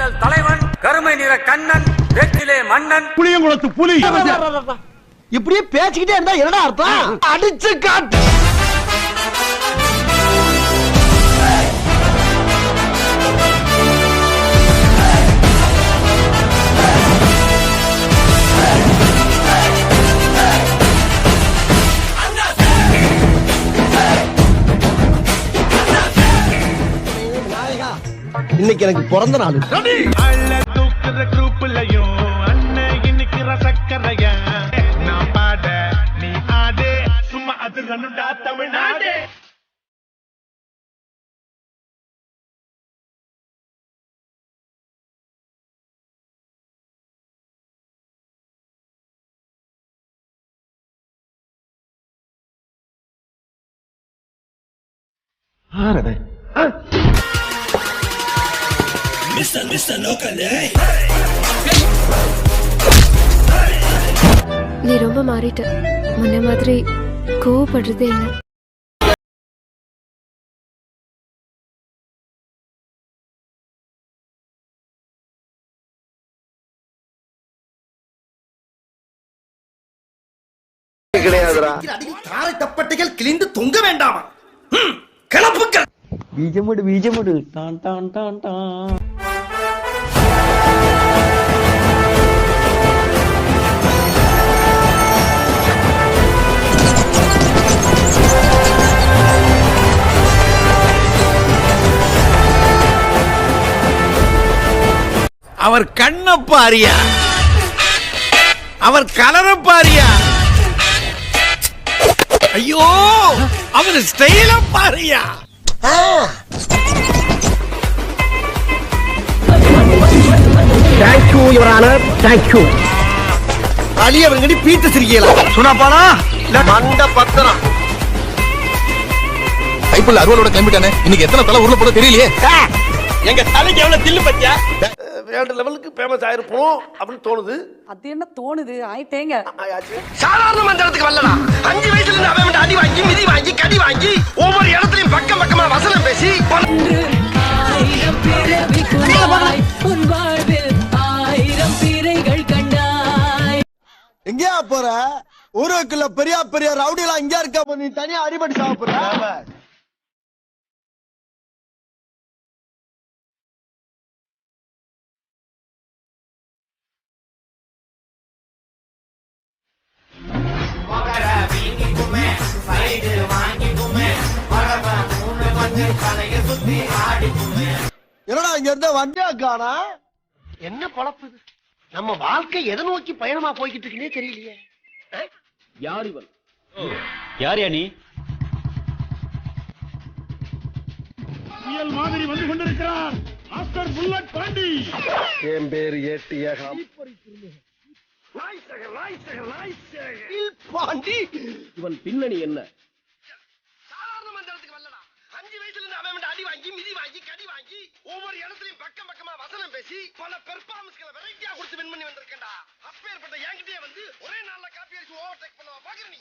மின்னல் தலைவன், கருமை நிற கண்ணன், வெற்றிலே மன்னன், புளியங்குளத்து புலி. இப்படியே பேசிக்கிட்டே இருந்தா என்னடா அர்த்தம்? அடிச்சு காட்டு. இன்னைக்கு எனக்கு பிறந்த நாள். நான் பாட நீ ஆடு, சும்மா அது ரன்னுடா தமிழ்நாடு. நீ ரொம்ப மாறிட்ட. முன்ன மாதிரி கோவப்படுறதே இல்லை. தாரை தப்பட்டைகள் கிழிந்து தொங்க வேண்டாமா? கிளப்புக்கள். பீஜமுடு பீஜமுடு டான் டான் டான் டான். அவர் கண்ண பாரியா, அவர் கலர பாரியா, ஐயோ அவர் ஸ்டைல பாரியா. Thank you your honour, thank you. அலி அவங்கடி பீட்டு சிரிக்கலாம். சுனாப்பானா மண்ட பத்திரம். ஐபிஎல் அறுவலோட கிளம்பிட்டானே. இன்னைக்கு எத்தனை தலை உருள போட தெரியலையே. எங்க தலைக்கு எவ்வளவு தில்லு பத்தியா? வேர்ல்ட் லெவலுக்கு ஃபேமஸ் ஆயிருப்போம் அப்படின்னு தோணுது. அது என்ன தோணுது? ஆயிட்டேங்க. சாதாரண மந்திரத்துக்கு வரலடா. 5 வயசுல இருந்து அவன் அடி வாங்கி மிதி வாங்கி கடி வாங்கி ஒவ்வொரு இடத்துலயும் பக்கம் பக்கமா வசனம் பேசி எங்கயா போற? ஊருக்குள்ள பெரிய பெரிய ரவுடி எல்லாம் இங்க இருக்க, நீ தனியா அடிபட்டு சாப்பிடுற. என்னடா இங்க இருந்த வண்டியா காணா? என்ன பொழப்பு இது? நம்ம வாழ்க்கை எதை நோக்கி பயணமா போய்கிட்டு இருக்குன்னே தெரியலையே. யார் இவன்? யார் நீ? புயல் மாதிரி வந்து கொண்டிருக்கிறார் மாஸ்டர் புல்லட் பாண்டி. என் பேரு ஏட்டி ஏகம் பாண்டி. இவன் பின்னணி என்ன? சாதாரண மந்திரத்துக்கு வரலடா. 5 வயசுல இருந்து அவன் அடி வாங்கி மிதி வாங்கி கடி வாங்கி ஒவ்வொரு இடத்துலயும் பக்கம் பக்கமா வசனம் பேசி பல பெர்ஃபார்மன்ஸ்களை வெரைட்டியா கொடுத்து வின் பண்ணி வந்திருக்கேன்டா. அப்பேற்பட்ட என்கிட்டயே வந்து ஒரே நாள்ல காப்பி அடிச்சு ஓவர்டேக் பண்ணவா பாக்குற நீ?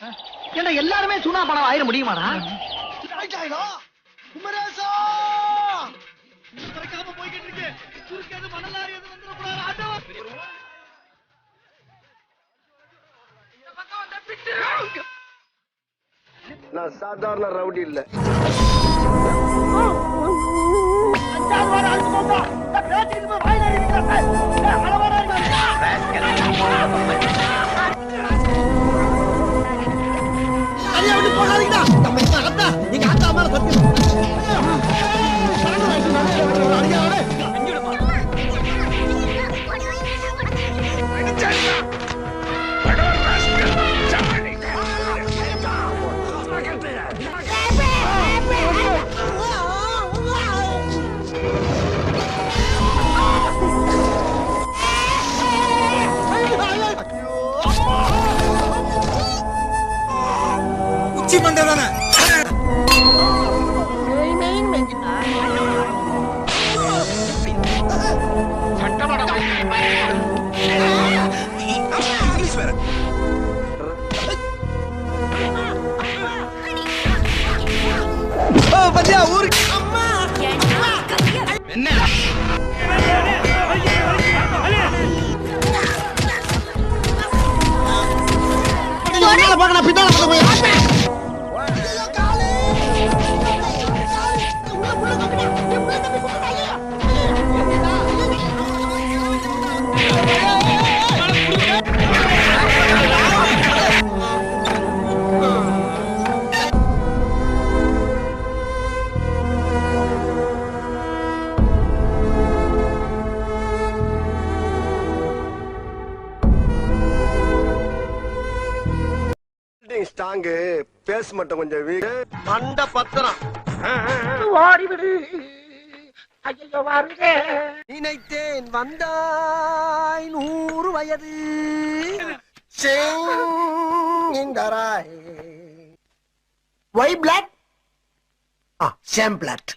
ஏன்னா எல்லாருமே சுனா பணம் ஆயிர முடியுமாடா? குமரேசா தரக்காம போய்கிட்டு இருக்கு. சுருக்கது மணலாரி எது வந்துற கூடாது. ஆட்டோ நான் சாதாரண ரவுடி இல்ல. எங்க அத்தா மேல சத்தியம். உச்சி மண்டதானே பத்தியா ஊருக்கு என்ன ஸ்ட்ராங்கு பேஸ் மட்டும் கொஞ்சம் வீடு மண்ட பத்திரம் நினைத்தேன் வந்தாய் 100 வயது ஒய் பிளாக் சேம் பிளாட்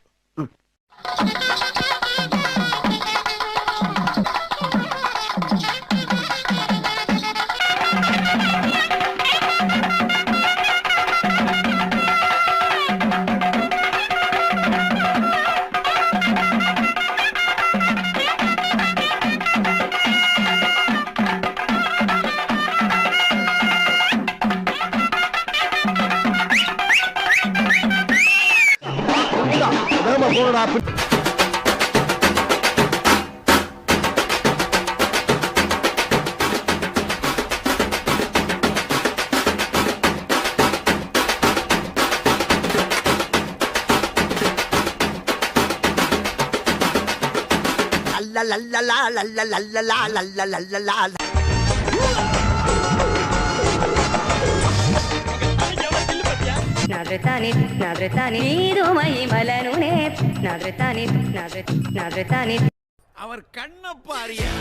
அவர் கண்ண பாரியா,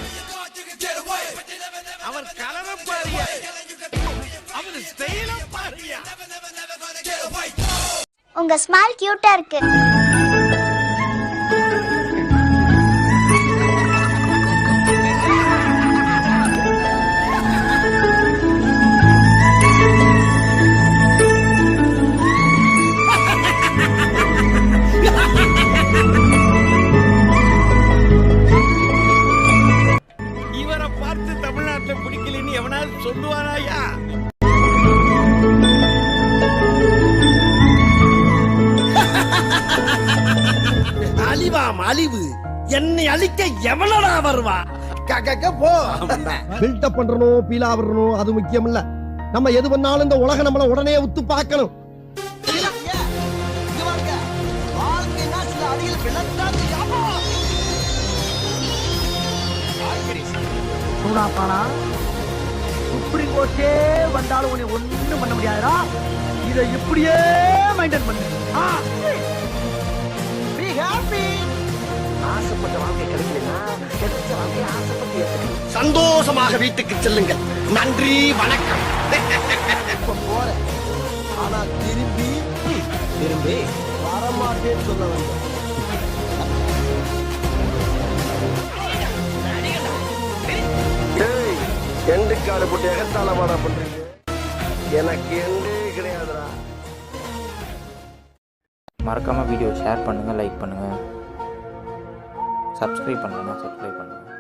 அவர் கலர பாரியா, அவர் ஸ்டைல பாரியா. உங்க ஸ்மைல் கியூட்டா இருக்கு. இவரை பார்த்து தமிழ்நாட்டில் பிடிக்கலன்னு எவனாவது சொல்லுவாராயா? அழிவாம் அழிவு என்னை அழிக்க எவனடா வருவா? போ. பில்டப் பண்றணும், பீலா வரணும், அது முக்கியம் இல்ல. நம்ம எது பண்ணாலும் இந்த உலகம் நம்மள உடனே உத்து பார்க்கணும். சுப்ரீம் கோர்ட்டே வந்தாலும் உன்னை ஒண்ணும் பண்ண முடியாதுடா. இதை இப்படியே மெயின்டைன் பண்ணு. Be happy. ஆசைப்பட்ட வாழ்க்கை கிடைக்கலனா கிடைச்ச வாழ்க்கை ஆசைப்பட்டு ஏத்துக்கணும். சந்தோஷமாக வீட்டுக்கு செல்லுங்கள். நன்றி, வணக்கம். இப்ப போறேன், ஆனா திரும்பி வரமாட்டேன்னு சொல்ல வந்தேன். எண்டு காடு போட்டு எகத்தாளமாடா பண்றீங்க. எனக்கு எண்டே கிடையாதுடா. மறக்காமல் வீடியோ ஷேர் பண்ணுங்கள், லைக் பண்ணுங்கள், சப்ஸ்கிரைப் பண்ணலன்னா சப்ஸ்கிரைப் பண்ணுங்கள்.